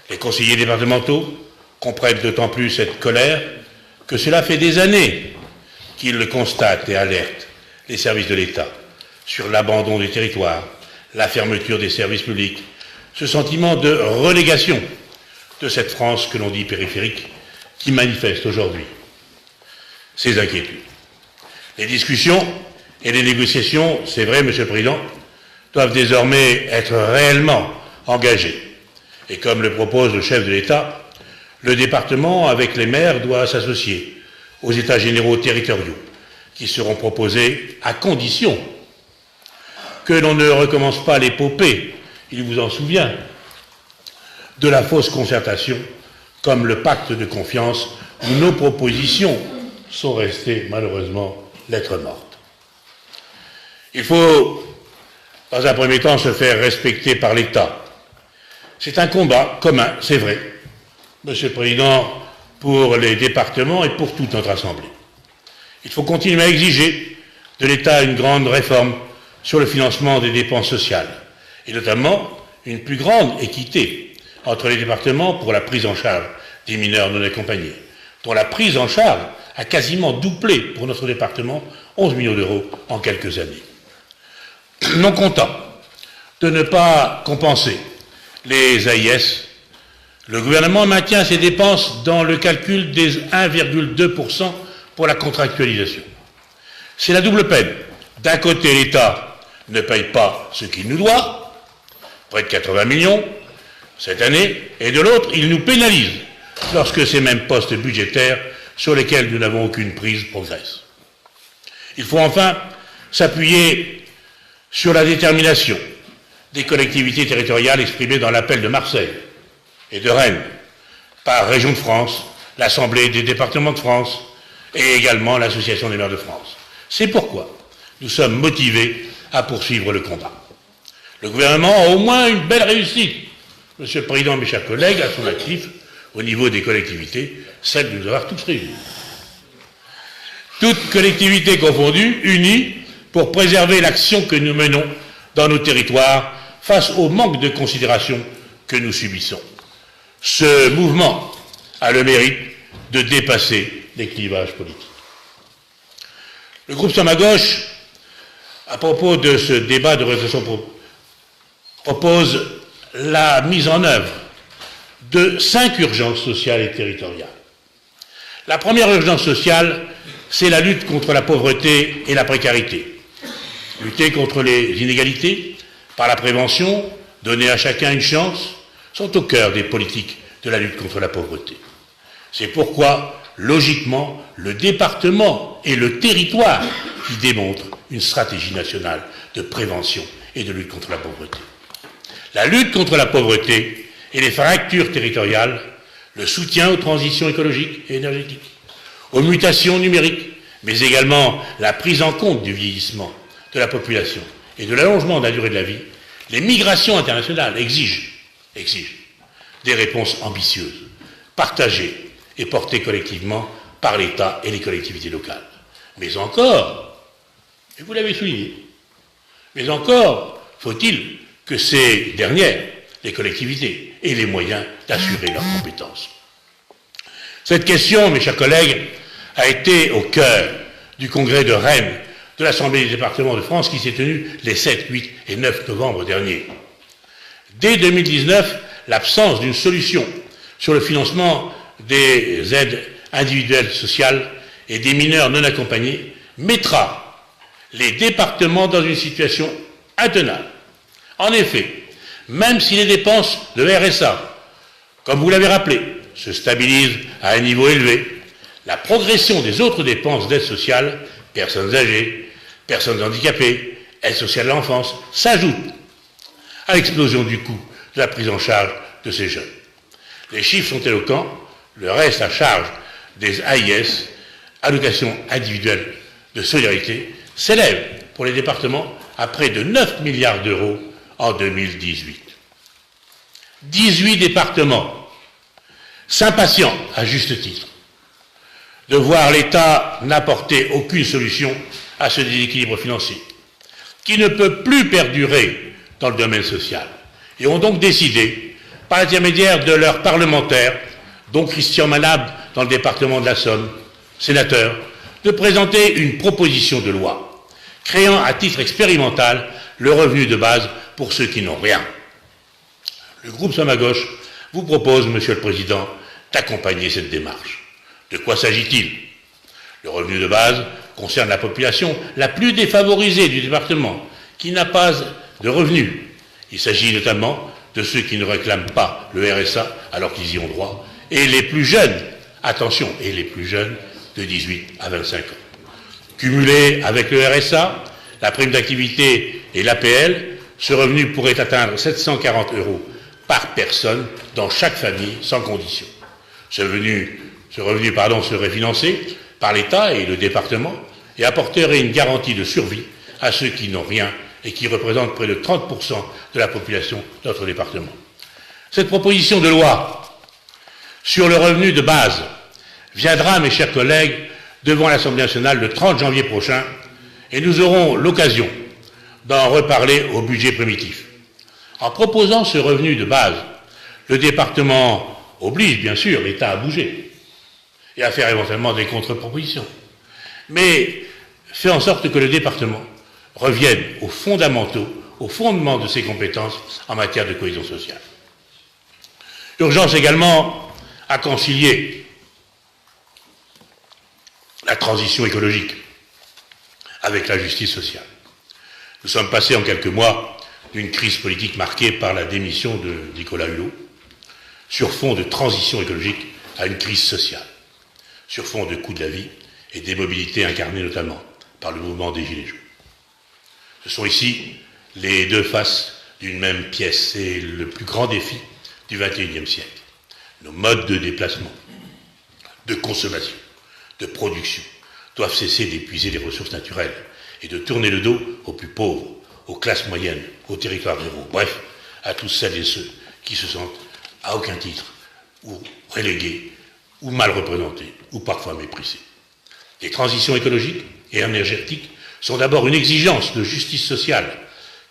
Les conseillers départementaux comprennent d'autant plus cette colère que cela fait des années qu'ils le constatent et alertent les services de l'État sur l'abandon des territoires, la fermeture des services publics, ce sentiment de relégation de cette France que l'on dit périphérique qui manifeste aujourd'hui ces inquiétudes. Les discussions et les négociations, c'est vrai, Monsieur le Président, doivent désormais être réellement engagées. Et comme le propose le chef de l'État, le département, avec les maires, doit s'associer aux États généraux territoriaux qui seront proposés à condition que l'on ne recommence pas l'épopée, il vous en souvient, de la fausse concertation, comme le pacte de confiance où nos propositions sont restées malheureusement lettre morte. Il faut, dans un premier temps, se faire respecter par l'État. C'est un combat commun, c'est vrai, Monsieur le Président, pour les départements et pour toute notre Assemblée. Il faut continuer à exiger de l'État une grande réforme sur le financement des dépenses sociales, et notamment une plus grande équité entre les départements pour la prise en charge des mineurs non accompagnés, dont la prise en charge a quasiment doublé pour notre département, 11 millions d'euros en quelques années. Non content de ne pas compenser les AIS, le gouvernement maintient ses dépenses dans le calcul des 1,2% pour la contractualisation. C'est la double peine. D'un côté, l'État ne paye pas ce qu'il nous doit, près de 80 millions cette année, et de l'autre, il nous pénalise lorsque ces mêmes postes budgétaires sur lesquels nous n'avons aucune prise progressent. Il faut enfin s'appuyer sur la détermination des collectivités territoriales exprimées dans l'appel de Marseille et de Rennes, par Région de France, l'Assemblée des départements de France et également l'Association des maires de France. C'est pourquoi nous sommes motivés à poursuivre le combat. Le gouvernement a au moins une belle réussite, Monsieur le Président, mes chers collègues, à son actif au niveau des collectivités, celle de nous avoir tous réunis. Toutes collectivités confondues, unies pour préserver l'action que nous menons dans nos territoires face au manque de considération que nous subissons. Ce mouvement a le mérite de dépasser les clivages politiques. Le groupe Somme-à-Gauche, à propos de ce débat de résolution, propose la mise en œuvre de 5 urgences sociales et territoriales. La première urgence sociale, c'est la lutte contre la pauvreté et la précarité. Lutter contre les inégalités par la prévention, donner à chacun une chance, sont au cœur des politiques de la lutte contre la pauvreté. C'est pourquoi, logiquement, le département et le territoire qui démontrent une stratégie nationale de prévention et de lutte contre la pauvreté. La lutte contre la pauvreté et les fractures territoriales, le soutien aux transitions écologiques et énergétiques, aux mutations numériques, mais également la prise en compte du vieillissement de la population et de l'allongement de la durée de la vie, les migrations internationales exigent des réponses ambitieuses, partagées et portées collectivement par l'État et les collectivités locales. Mais encore, et vous l'avez souligné, mais encore faut-il que ces dernières, les collectivités, aient les moyens d'assurer leurs compétences. Cette question, mes chers collègues, a été au cœur du congrès de Rennes de l'Assemblée des départements de France qui s'est tenu les 7, 8 et 9 novembre dernier. Dès 2019, l'absence d'une solution sur le financement des aides individuelles sociales et des mineurs non accompagnés mettra les départements dans une situation intenable. En effet, même si les dépenses de RSA, comme vous l'avez rappelé, se stabilisent à un niveau élevé, la progression des autres dépenses d'aide sociale, personnes âgées, personnes handicapées, aide sociale à l'enfance, s'ajoute à l'explosion du coût de la prise en charge de ces jeunes. Les chiffres sont éloquents, le reste à charge des AIS, allocations individuelles de solidarité, s'élève pour les départements à près de 9 milliards d'euros en 2018. 18 départements s'impatientent, à juste titre, de voir l'État n'apporter aucune solution à ce déséquilibre financier, qui ne peut plus perdurer dans le domaine social, et ont donc décidé par l'intermédiaire de leurs parlementaires, dont Christian Manable dans le département de la Somme, sénateur, de présenter une proposition de loi créant à titre expérimental le revenu de base pour ceux qui n'ont rien. Le groupe Somme à gauche vous propose, Monsieur le Président, d'accompagner cette démarche. De quoi s'agit-il? Le revenu de base concerne la population la plus défavorisée du département, qui n'a pas de revenus. Il s'agit notamment de ceux qui ne réclament pas le RSA alors qu'ils y ont droit, et les plus jeunes, attention, et les plus jeunes de 18 à 25 ans. Cumulé avec le RSA, la prime d'activité et l'APL, ce revenu pourrait atteindre 740 € par personne dans chaque famille, sans condition. Ce revenu serait financé par l'État et le département et apporterait une garantie de survie à ceux qui n'ont rien et qui représentent près de 30% de la population de notre département. Cette proposition de loi sur le revenu de base viendra, mes chers collègues, devant l'Assemblée nationale le 30 janvier prochain et nous aurons l'occasion d'en reparler au budget primitif. En proposant ce revenu de base, le département oblige bien sûr l'État à bouger et à faire éventuellement des contre-propositions, mais fait en sorte que le département revienne aux fondamentaux, aux fondements de ses compétences en matière de cohésion sociale. Urgence également à concilier la transition écologique avec la justice sociale. Nous sommes passés en quelques mois d'une crise politique marquée par la démission de Nicolas Hulot, sur fond de transition écologique à une crise sociale, sur fond de coût de la vie et des mobilités incarnées notamment par le mouvement des Gilets jaunes. Ce sont ici les deux faces d'une même pièce. C'est le plus grand défi du XXIe siècle. Nos modes de déplacement, de consommation, de production doivent cesser d'épuiser les ressources naturelles et de tourner le dos aux plus pauvres, aux classes moyennes, aux territoires ruraux, bref, à tous celles et ceux qui se sentent à aucun titre ou relégués, ou mal représentés, ou parfois méprisés. Les transitions écologiques et énergétiques sont d'abord une exigence de justice sociale,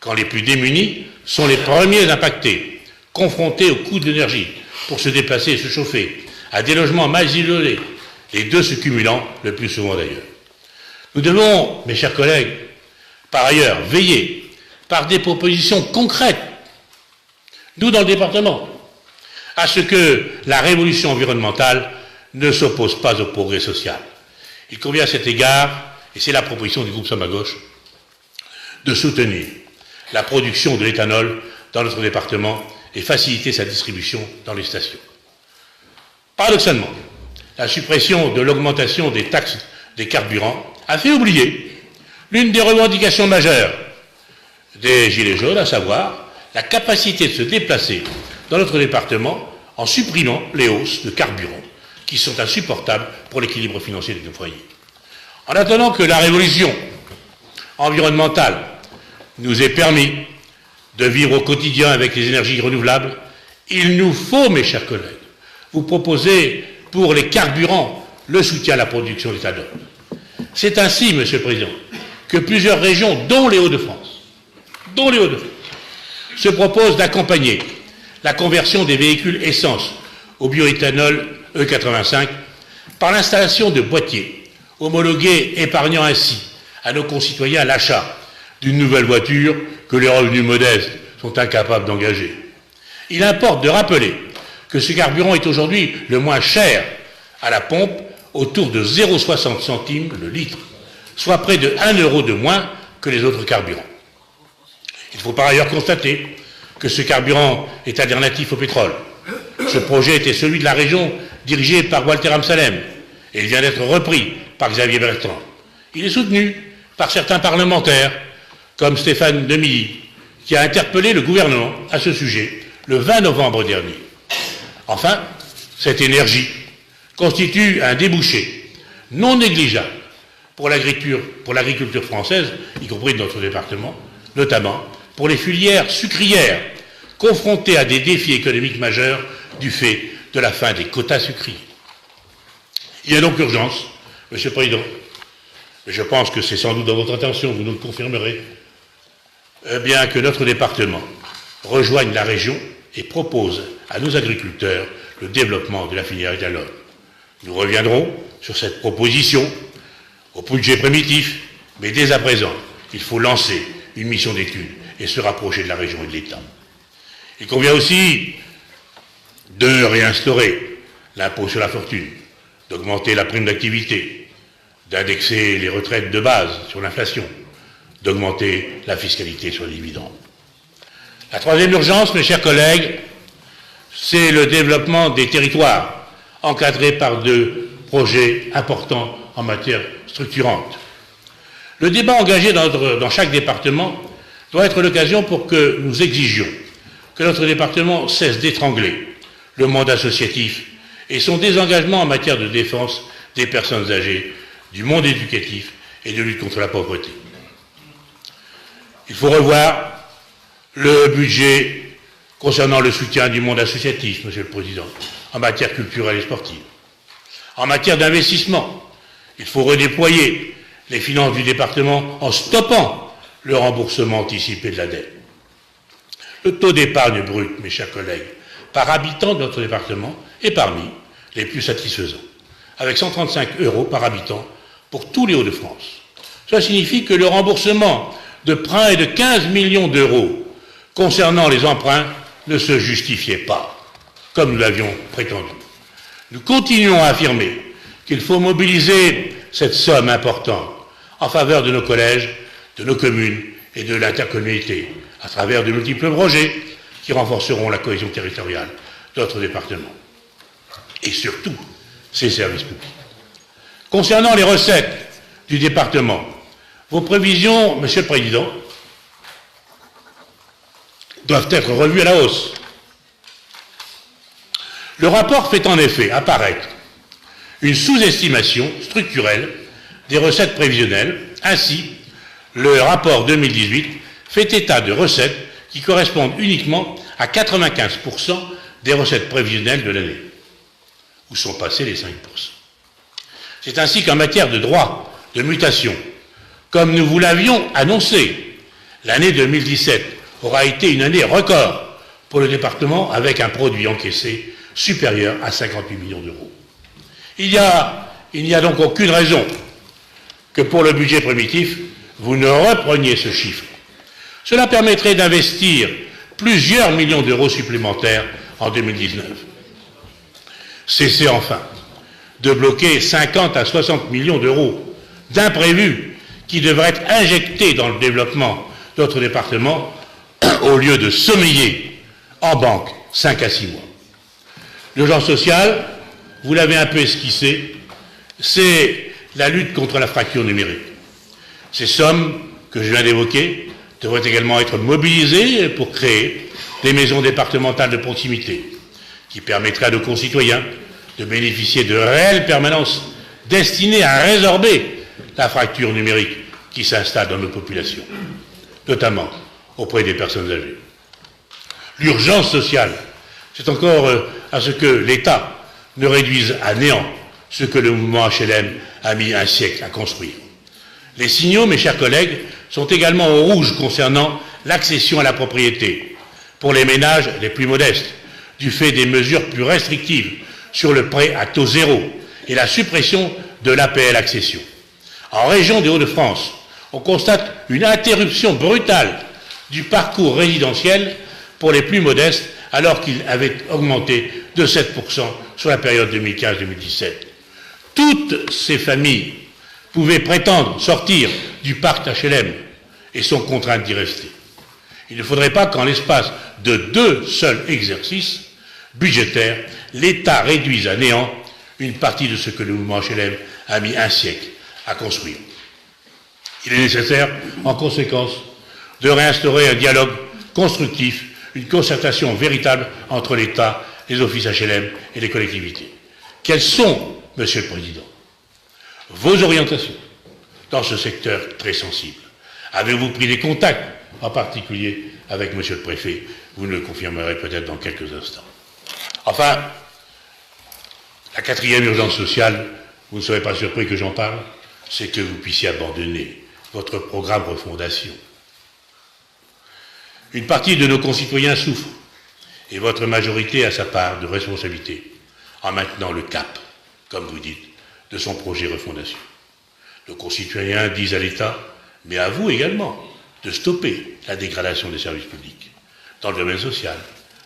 quand les plus démunis sont les premiers impactés, confrontés au coût de l'énergie pour se déplacer et se chauffer, à des logements mal isolés, les deux se cumulant le plus souvent d'ailleurs. Nous devons, mes chers collègues, par ailleurs, veiller par des propositions concrètes, nous dans le département, à ce que la révolution environnementale ne s'oppose pas au progrès social. Il convient à cet égard, et c'est la proposition du groupe Somme à gauche, de soutenir la production de l'éthanol dans notre département et faciliter sa distribution dans les stations. Paradoxalement, la suppression de l'augmentation des taxes des carburants a fait oublier l'une des revendications majeures des Gilets jaunes, à savoir la capacité de se déplacer dans notre département en supprimant les hausses de carburant qui sont insupportables pour l'équilibre financier de nos foyers. En attendant que la révolution environnementale nous ait permis de vivre au quotidien avec les énergies renouvelables, il nous faut, mes chers collègues, vous proposer pour les carburants le soutien à la production d'éthanol. C'est ainsi, Monsieur le Président, que plusieurs régions, dont les Hauts-de-France, se proposent d'accompagner la conversion des véhicules essence au bioéthanol E85 par l'installation de boîtiers homologués, épargnant ainsi à nos concitoyens l'achat d'une nouvelle voiture que les revenus modestes sont incapables d'engager. Il importe de rappeler que ce carburant est aujourd'hui le moins cher à la pompe, autour de 0,60 centimes le litre, soit près de 1 € de moins que les autres carburants. Il faut par ailleurs constater que ce carburant est alternatif au pétrole. Ce projet était celui de la région dirigée par Walter Amsalem et il vient d'être repris par Xavier Bertrand. Il est soutenu par certains parlementaires, comme Stéphane Demilly, qui a interpellé le gouvernement à ce sujet le 20 novembre dernier. Enfin, cette énergie constitue un débouché non négligeable pour l'agriculture française, y compris de notre département, notamment pour les filières sucrières, confrontées à des défis économiques majeurs du fait de la fin des quotas sucriers. Il y a donc urgence, Monsieur le Président, et je pense que c'est sans doute dans votre intention, vous nous le confirmerez, bien que notre département rejoigne la région et propose à nos agriculteurs le développement de la filière étalonne. Nous reviendrons sur cette proposition au budget primitif, mais dès à présent, il faut lancer une mission d'étude et se rapprocher de la région et de l'État. Il convient aussi de réinstaurer l'impôt sur la fortune, d'augmenter la prime d'activité, d'indexer les retraites de base sur l'inflation, d'augmenter la fiscalité sur les dividendes. La troisième urgence, mes chers collègues, c'est le développement des territoires, encadrés par deux projets importants en matière structurante. Le débat engagé dans chaque département doit être l'occasion pour que nous exigions que notre département cesse d'étrangler le monde associatif et son désengagement en matière de défense des personnes âgées, du monde éducatif et de lutte contre la pauvreté. Il faut revoir le budget concernant le soutien du monde associatif, Monsieur le Président, en matière culturelle et sportive. En matière d'investissement, il faut redéployer les finances du département en stoppant le remboursement anticipé de la dette. Le taux d'épargne brute, mes chers collègues, par habitant de notre département est parmi les plus satisfaisants, avec 135 € par habitant pour tous les Hauts-de-France. Cela signifie que le remboursement de prêts de 15 millions d'euros concernant les emprunts ne se justifiait pas, comme nous l'avions prétendu. Nous continuons à affirmer qu'il faut mobiliser cette somme importante en faveur de nos collèges, de nos communes et de l'intercommunalité, à travers de multiples projets qui renforceront la cohésion territoriale de notre département. Et surtout, ses services publics. Concernant les recettes du département, vos prévisions, Monsieur le Président, doivent être revues à la hausse. Le rapport fait en effet apparaître une sous-estimation structurelle des recettes prévisionnelles. Ainsi, le rapport 2018 fait état de recettes qui correspondent uniquement à 95% des recettes prévisionnelles de l'année. Où sont passés les 5%? C'est ainsi qu'en matière de droits de mutation, comme nous vous l'avions annoncé, l'année 2017 aura été une année record pour le département avec un produit encaissé supérieur à 58 millions d'euros. Il n'y a donc aucune raison que pour le budget primitif, vous ne repreniez ce chiffre. Cela permettrait d'investir plusieurs millions d'euros supplémentaires en 2019. Cessez enfin de bloquer 50 à 60 millions d'euros d'imprévus qui devraient être injectés dans le développement de notre département au lieu de sommeiller en banque 5 à 6 mois. L'urgence sociale, vous l'avez un peu esquissé, c'est la lutte contre la fracture numérique. Ces sommes que je viens d'évoquer devraient également être mobilisées pour créer des maisons départementales de proximité qui permettraient à nos concitoyens de bénéficier de réelles permanences destinées à résorber la fracture numérique qui s'installe dans nos populations, notamment auprès des personnes âgées. L'urgence sociale, c'est encore à ce que l'État ne réduise à néant ce que le mouvement HLM a mis un siècle à construire. Les signaux, mes chers collègues, sont également au rouge concernant l'accession à la propriété pour les ménages les plus modestes, du fait des mesures plus restrictives sur le prêt à taux zéro et la suppression de l'APL accession. En région des Hauts-de-France, on constate une interruption brutale du parcours résidentiel pour les plus modestes, alors qu'il avait augmenté de 7% sur la période 2015-2017. Toutes ces familles pouvaient prétendre sortir du parc HLM et sont contraintes d'y rester. Il ne faudrait pas qu'en l'espace de 2 seuls exercices budgétaires, l'État réduise à néant une partie de ce que le mouvement HLM a mis un siècle à construire. Il est nécessaire, en conséquence, de réinstaurer un dialogue constructif, une concertation véritable entre l'État, les offices HLM et les collectivités. Quelles sont, Monsieur le Président, vos orientations dans ce secteur très sensible? Avez-vous pris des contacts, en particulier avec Monsieur le Préfet? Vous nous le confirmerez peut-être dans quelques instants. Enfin, la quatrième urgence sociale, vous ne serez pas surpris que j'en parle, c'est que vous puissiez abandonner votre programme refondation. Une partie de nos concitoyens souffre et votre majorité a sa part de responsabilité en maintenant le cap, comme vous dites, de son projet refondation. Nos concitoyens disent à l'État, mais à vous également, de stopper la dégradation des services publics dans le domaine social,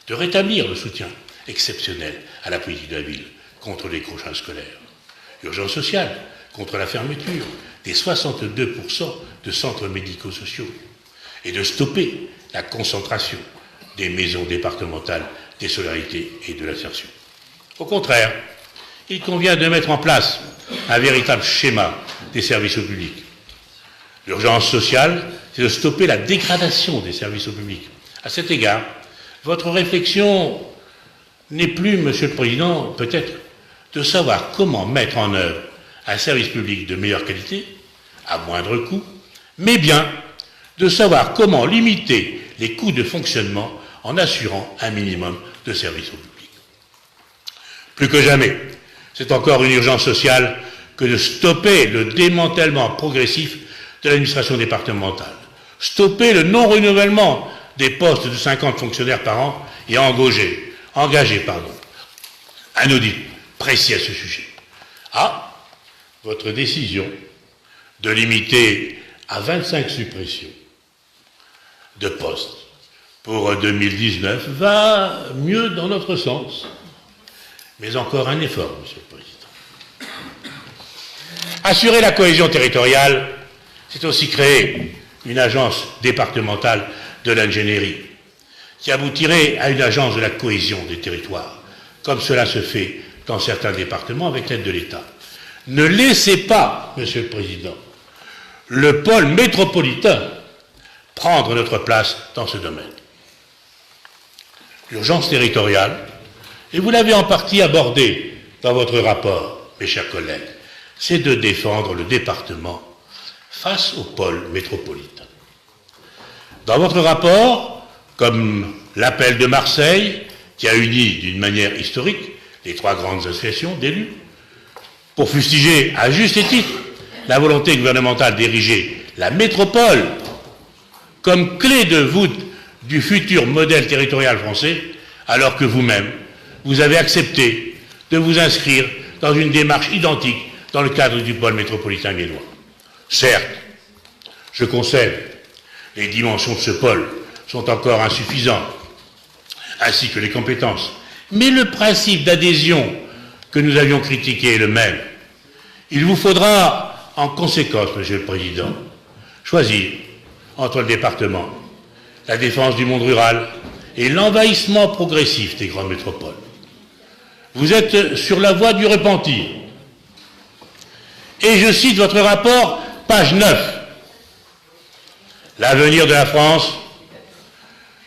de rétablir le soutien exceptionnel à la politique de la ville contre les décrochages scolaires. Urgence sociale contre la fermeture des 62% de centres médico-sociaux et de stopper la concentration des maisons départementales des solidarités et de l'insertion. Au contraire, il convient de mettre en place un véritable schéma des services au public. L'urgence sociale, c'est de stopper la dégradation des services au public. À cet égard, votre réflexion n'est plus, Monsieur le Président, peut-être, de savoir comment mettre en œuvre un service public de meilleure qualité, à moindre coût, mais bien de savoir comment limiter les coûts de fonctionnement en assurant un minimum de services au public. Plus que jamais, c'est encore une urgence sociale que de stopper le démantèlement progressif de l'administration départementale, stopper le non-renouvellement des postes de 50 fonctionnaires par an et engager un audit précis à ce sujet. Ah, votre décision de limiter à 25 suppressions de postes pour 2019 va mieux dans notre sens. Mais encore un effort, Monsieur le Président. Assurer la cohésion territoriale, c'est aussi créer une agence départementale de l'ingénierie qui aboutirait à une agence de la cohésion des territoires, comme cela se fait dans certains départements avec l'aide de l'État. Ne laissez pas, Monsieur le Président, le pôle métropolitain prendre notre place dans ce domaine. L'urgence territoriale, et vous l'avez en partie abordé dans votre rapport, mes chers collègues, c'est de défendre le département face au pôle métropolitain. Dans votre rapport, comme l'appel de Marseille, qui a uni d'une manière historique les trois grandes associations d'élus, pour fustiger à juste titre la volonté gouvernementale d'ériger la métropole comme clé de voûte du futur modèle territorial français, alors que vous-même, vous avez accepté de vous inscrire dans une démarche identique dans le cadre du pôle métropolitain viennois. Certes, je concède, les dimensions de ce pôle sont encore insuffisantes, ainsi que les compétences. Mais le principe d'adhésion que nous avions critiqué est le même. Il vous faudra, en conséquence, Monsieur le Président, choisir entre le département, la défense du monde rural et l'envahissement progressif des grandes métropoles. Vous êtes sur la voie du repentir. Et je cite votre rapport, page 9. L'avenir de la France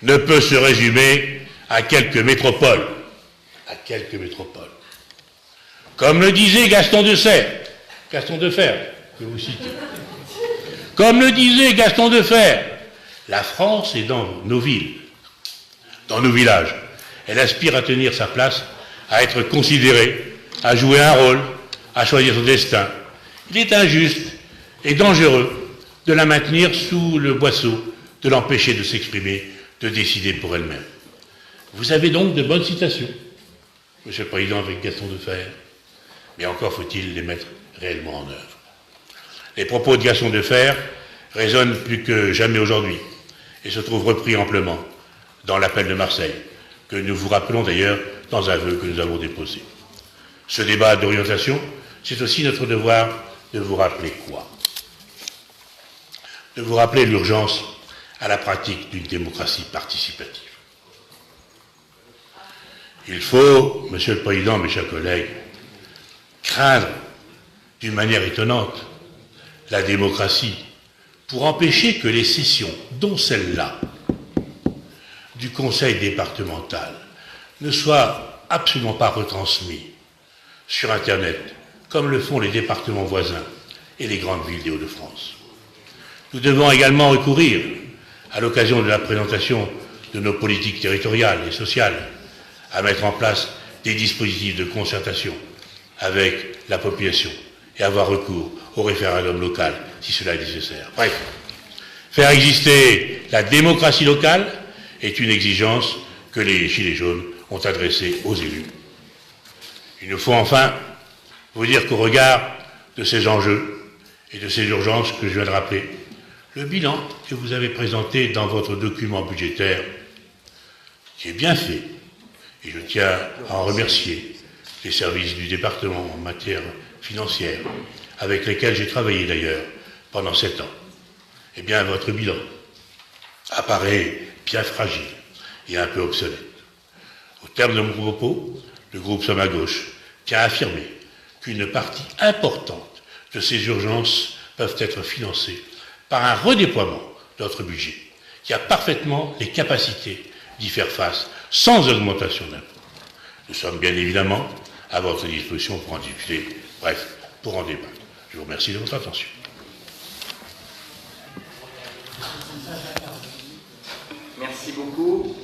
ne peut se résumer à quelques métropoles. À quelques métropoles. Comme le disait Gaston Defferre, que vous citez. Comme le disait Gaston Defferre, la France est dans nos villes, dans nos villages. Elle aspire à tenir sa place, à être considérée, à jouer un rôle, à choisir son destin. Il est injuste et dangereux de la maintenir sous le boisseau, de l'empêcher de s'exprimer, de décider pour elle-même. Vous avez donc de bonnes citations, Monsieur le Président, avec Gaston Defferre, mais encore faut-il les mettre réellement en œuvre. Les propos de Gaston Defferre résonnent plus que jamais aujourd'hui et se trouvent repris amplement dans l'appel de Marseille, que nous vous rappelons d'ailleurs dans un vœu que nous avons déposé. Ce débat d'orientation, c'est aussi notre devoir de vous rappeler quoi? De vous rappeler l'urgence à la pratique d'une démocratie participative. Il faut, Monsieur le Président, mes chers collègues, craindre d'une manière étonnante la démocratie pour empêcher que les sessions, dont celle-là, du Conseil départemental, ne soient absolument pas retransmises sur Internet, comme le font les départements voisins et les grandes villes des Hauts-de-France. Nous devons également recourir, à l'occasion de la présentation de nos politiques territoriales et sociales, à mettre en place des dispositifs de concertation avec la population et avoir recours au référendum local si cela est nécessaire. Bref, faire exister la démocratie locale est une exigence que les Gilets jaunes ont adressées aux élus. Il nous faut enfin vous dire qu'au regard de ces enjeux et de ces urgences que je viens de rappeler, le bilan que vous avez présenté dans votre document budgétaire, qui est bien fait, et je tiens à en remercier les services du département en matière financière, avec lesquels j'ai travaillé d'ailleurs pendant 7 ans, eh bien votre bilan apparaît bien fragile et un peu obsolète. Au terme de mon propos, le groupe Somme à gauche tient à affirmer qu'une partie importante de ces urgences peuvent être financées par un redéploiement de notre budget, qui a parfaitement les capacités d'y faire face sans augmentation d'impôts. Nous sommes bien évidemment à votre disposition pour en discuter, bref, pour en débattre. Je vous remercie de votre attention. Merci beaucoup.